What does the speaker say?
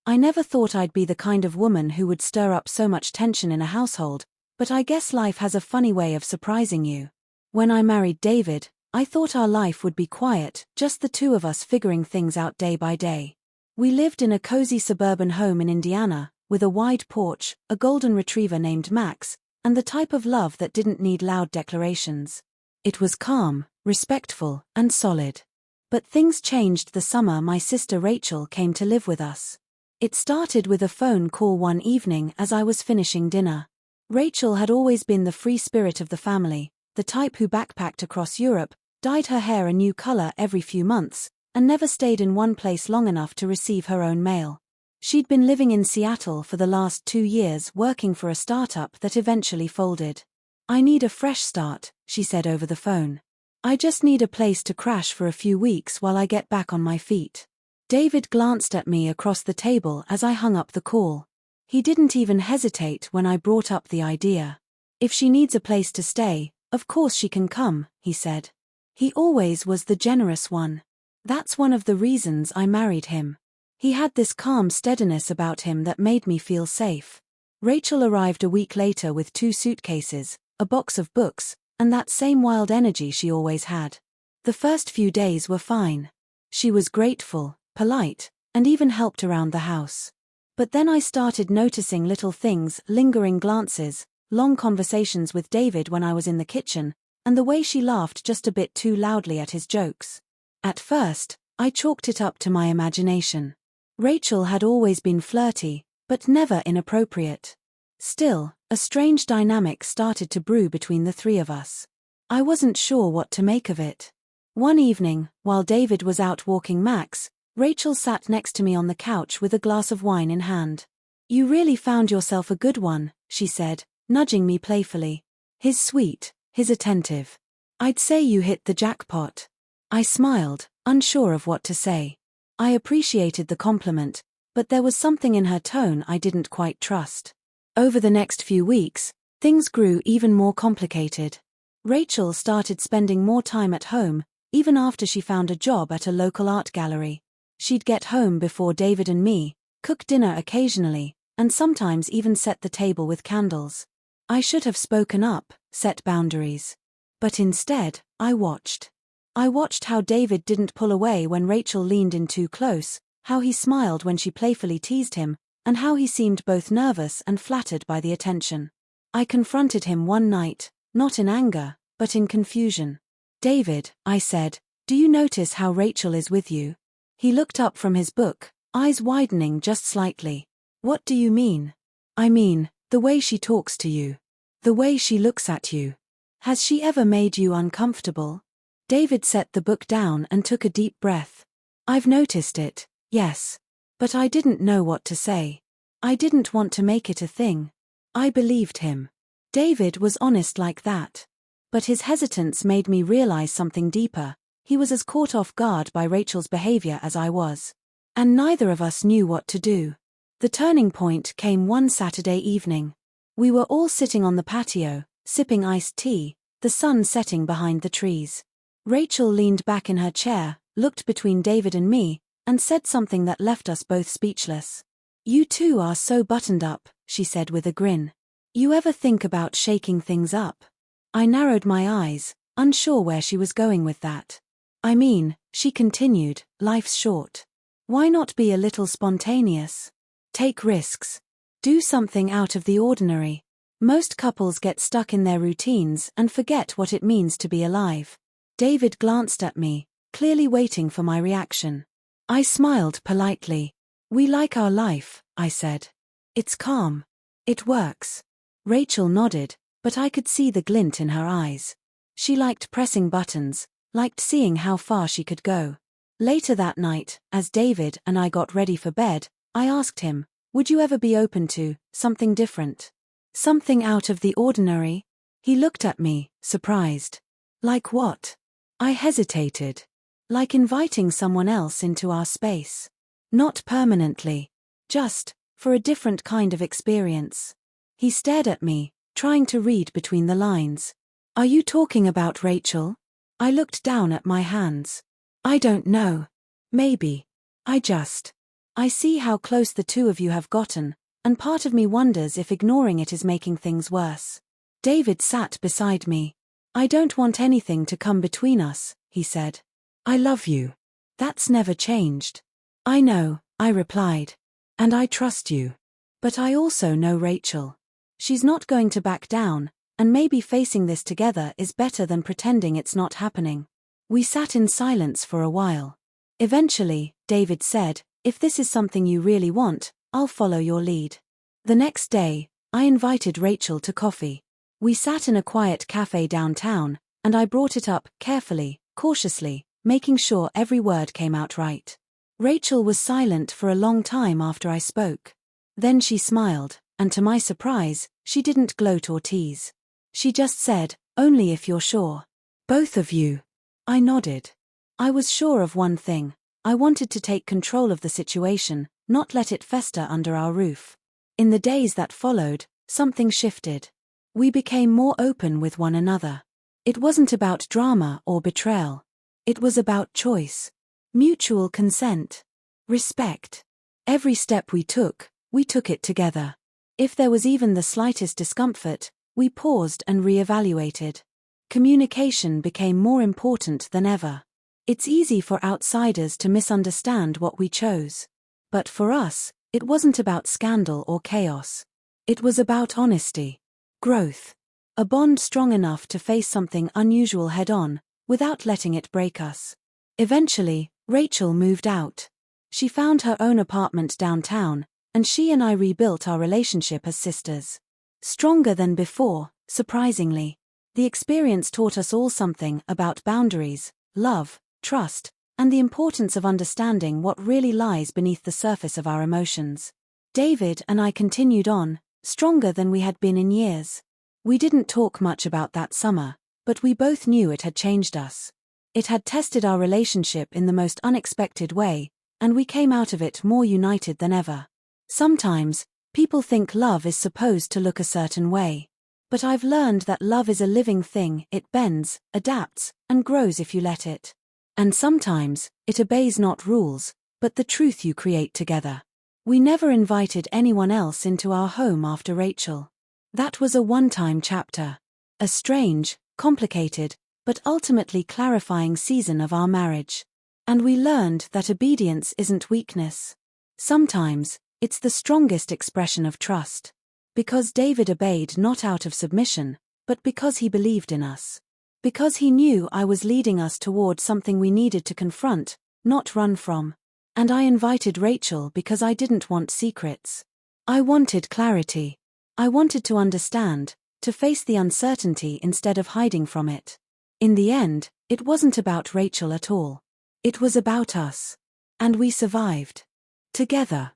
I never thought I'd be the kind of woman who would stir up so much tension in a household, but I guess life has a funny way of surprising you. When I married David, I thought our life would be quiet, just the two of us figuring things out day by day. We lived in a cozy suburban home in Indiana, with a wide porch, a golden retriever named Max, and the type of love that didn't need loud declarations. It was calm, respectful, and solid. But things changed the summer my sister Rachel came to live with us. It started with a phone call one evening as I was finishing dinner. Rachel had always been the free spirit of the family, the type who backpacked across Europe, dyed her hair a new color every few months, and never stayed in one place long enough to receive her own mail. She'd been living in Seattle for the last 2 years working for a startup that eventually folded. "I need a fresh start," she said over the phone. "I just need a place to crash for a few weeks while I get back on my feet." David glanced at me across the table as I hung up the call. He didn't even hesitate when I brought up the idea. "If she needs a place to stay, of course she can come," he said. He always was the generous one. That's one of the reasons I married him. He had this calm steadiness about him that made me feel safe. Rachel arrived a week later with 2 suitcases, a box of books, and that same wild energy she always had. The first few days were fine. She was grateful, polite, and even helped around the house. But then I started noticing little things, lingering glances, long conversations with David when I was in the kitchen, and the way she laughed just a bit too loudly at his jokes. At first, I chalked it up to my imagination. Rachel had always been flirty, but never inappropriate. Still, a strange dynamic started to brew between the 3 of us. I wasn't sure what to make of it. One evening, while David was out walking Max, Rachel sat next to me on the couch with a glass of wine in hand. "You really found yourself a good one," she said, nudging me playfully. "He's sweet, he's attentive. I'd say you hit the jackpot." I smiled, unsure of what to say. I appreciated the compliment, but there was something in her tone I didn't quite trust. Over the next few weeks, things grew even more complicated. Rachel started spending more time at home, even after she found a job at a local art gallery. She'd get home before David and me, cook dinner occasionally, and sometimes even set the table with candles. I should have spoken up, set boundaries. But instead, I watched. I watched how David didn't pull away when Rachel leaned in too close, how he smiled when she playfully teased him, and how he seemed both nervous and flattered by the attention. I confronted him one night, not in anger, but in confusion. "David," I said, "do you notice how Rachel is with you?" He looked up from his book, eyes widening just slightly. "What do you mean?" "I mean, the way she talks to you. The way she looks at you. Has she ever made you uncomfortable?" David set the book down and took a deep breath. "I've noticed it, yes. But I didn't know what to say. I didn't want to make it a thing." I believed him. David was honest like that. But his hesitance made me realize something deeper. He was as caught off guard by Rachel's behavior as I was. And neither of us knew what to do. The turning point came one Saturday evening. We were all sitting on the patio, sipping iced tea, the sun setting behind the trees. Rachel leaned back in her chair, looked between David and me, and said something that left us both speechless. "You two are so buttoned up," she said with a grin. "You ever think about shaking things up?" I narrowed my eyes, unsure where she was going with that. "I mean," she continued, "life's short. Why not be a little spontaneous? Take risks. Do something out of the ordinary. Most couples get stuck in their routines and forget what it means to be alive." David glanced at me, clearly waiting for my reaction. I smiled politely. "We like our life," I said. "It's calm. It works." Rachel nodded, but I could see the glint in her eyes. She liked pressing buttons, liked seeing how far she could go. Later that night, as David and I got ready for bed, I asked him, "Would you ever be open to something different? Something out of the ordinary?" He looked at me, surprised. "Like what?" I hesitated. "Like inviting someone else into our space. Not permanently. Just for a different kind of experience." He stared at me, trying to read between the lines. "Are you talking about Rachel?" I looked down at my hands. "I don't know. Maybe. I just..." I see how close the two of you have gotten, and part of me wonders if ignoring it is making things worse. David sat beside me. I don't want anything to come between us, he said. I love you. That's never changed. I know, I replied. And I trust you. But I also know Rachel. She's not going to back down, and maybe facing this together is better than pretending it's not happening. We sat in silence for a while. Eventually, David said, if this is something you really want, I'll follow your lead. The next day, I invited Rachel to coffee. We sat in a quiet cafe downtown, and I brought it up, carefully, cautiously, making sure every word came out right. Rachel was silent for a long time after I spoke. Then she smiled, and to my surprise, she didn't gloat or tease. She just said, only if you're sure. Both of you. I nodded. I was sure of one thing. I wanted to take control of the situation, not let it fester under our roof. In the days that followed, something shifted. We became more open with one another. It wasn't about drama or betrayal. It was about choice. Mutual consent. Respect. Every step we took it together. If there was even the slightest discomfort, we paused and re-evaluated. Communication became more important than ever. It's easy for outsiders to misunderstand what we chose. But for us, it wasn't about scandal or chaos. It was about honesty. Growth. A bond strong enough to face something unusual head-on, without letting it break us. Eventually, Rachel moved out. She found her own apartment downtown, and she and I rebuilt our relationship as sisters. Stronger than before, surprisingly. The experience taught us all something about boundaries, love, trust, and the importance of understanding what really lies beneath the surface of our emotions. David and I continued on, stronger than we had been in years. We didn't talk much about that summer, but we both knew it had changed us. It had tested our relationship in the most unexpected way, and we came out of it more united than ever. Sometimes, people think love is supposed to look a certain way. But I've learned that love is a living thing. It bends, adapts, and grows if you let it. And sometimes, it obeys not rules, but the truth you create together. We never invited anyone else into our home after Rachel. That was a one-time chapter. A strange, complicated, but ultimately clarifying season of our marriage. And we learned that obedience isn't weakness. Sometimes, it's the strongest expression of trust. Because David obeyed not out of submission, but because he believed in us. Because he knew I was leading us toward something we needed to confront, not run from. And I invited Rachel because I didn't want secrets. I wanted clarity. I wanted to understand, to face the uncertainty instead of hiding from it. In the end, it wasn't about Rachel at all. It was about us. And we survived. Together.